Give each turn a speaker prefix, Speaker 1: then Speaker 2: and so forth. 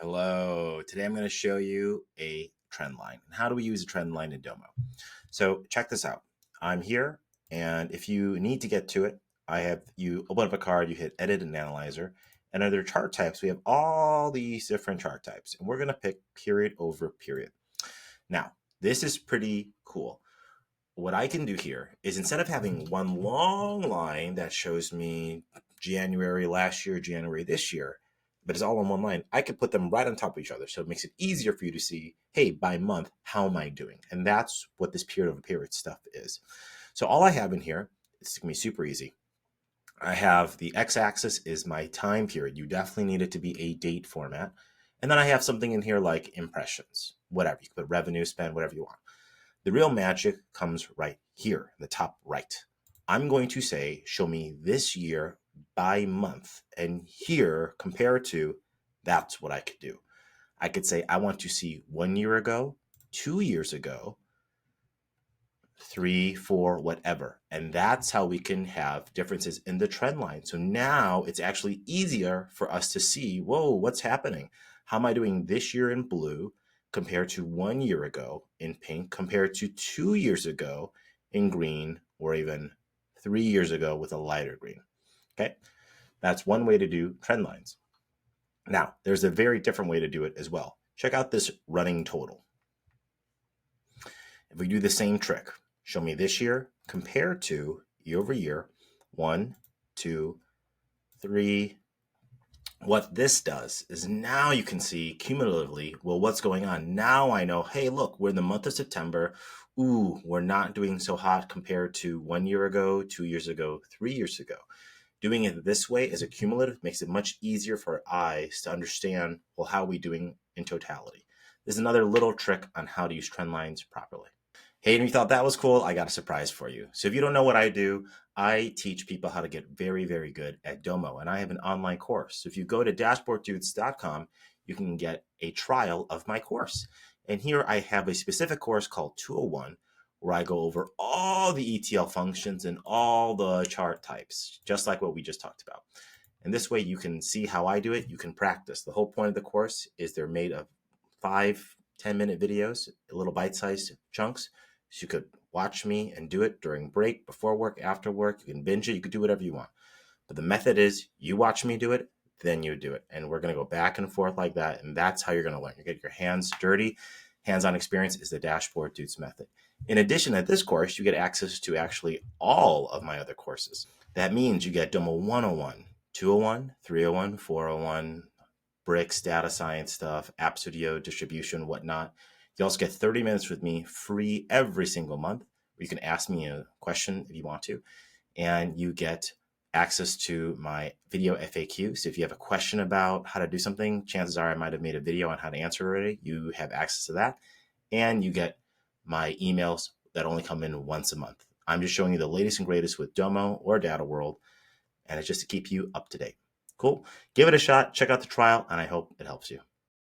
Speaker 1: Hello. Today I'm going to show you a trend line. And how do we use a trend line in Domo? So check this out. I'm here, and if you need to get to it, you open up a card, you hit Edit and Analyzer, and under chart types, we have all these different chart types, and we're going to pick period over period. Now, this is pretty cool. What I can do here is instead of having one long line that shows me January last year, January this year, but it's all on one line, I could put them right on top of each other. So it makes it easier for you to see, hey, by month, how am I doing? And that's what this period over period stuff is. So all I have in here, it's going to be super easy. I have the x-axis is my time period. You definitely need it to be a date format. And then I have something in here like impressions, whatever. You can put revenue, spend, whatever you want. The real magic comes right here in the top right. I'm going to say, show me this year by month. And here, compared to, that's what I could do. I could say, I want to see 1 year ago, 2 years ago, 3, 4, whatever. And that's how we can have differences in the trend line. So now it's actually easier for us to see, whoa, what's happening? How am I doing this year in blue compared to 1 year ago in pink, compared to 2 years ago in green, or even 3 years ago with a lighter green? Okay, that's one way to do trend lines. Now, there's a very different way to do it as well. Check out this running total. If we do the same trick, show me this year compared to year over year, 1, 2, 3. What this does is now you can see cumulatively, well, what's going on? Now I know, hey, look, we're in the month of September. Ooh, we're not doing so hot compared to 1 year ago, 2 years ago, 3 years ago. Doing it this way as a cumulative makes it much easier for our eyes to understand, well, how are we doing in totality? There's another little trick on how to use trend lines properly. Hey, and you thought that was cool? I got a surprise for you. So if you don't know what I do, I teach people how to get very, very good at Domo, and I have an online course. So if you go to dashboarddudes.com, you can get a trial of my course. And here I have a specific course called 201, where I go over all the ETL functions and all the chart types, just like what we just talked about. And this way you can see how I do it. You can practice. The whole point of the course is they're made of 5-10-minute videos, little bite-sized chunks. So you could watch me and do it during break, before work, after work. You can binge it. You could do whatever you want. But the method is you watch me do it, then you do it. And we're going to go back and forth like that. And that's how you're going to learn. You get your hands dirty. Hands-on experience is the Dashboard Dudes method. In addition, at this course, you get access to actually all of my other courses. That means you get Domo 101, 201, 301, 401, bricks, data science stuff, App Studio, distribution, whatnot. You also get 30 minutes with me free every single month, where you can ask me a question if you want to. And you get access to my video FAQ. So if you have a question about how to do something, chances are I might have made a video on how to answer already. You have access to that. And you get my emails that only come in once a month. I'm just showing you the latest and greatest with Domo or Data World, and it's just to keep you up to date. Cool. Give it a shot. Check out the trial, and I hope it helps you.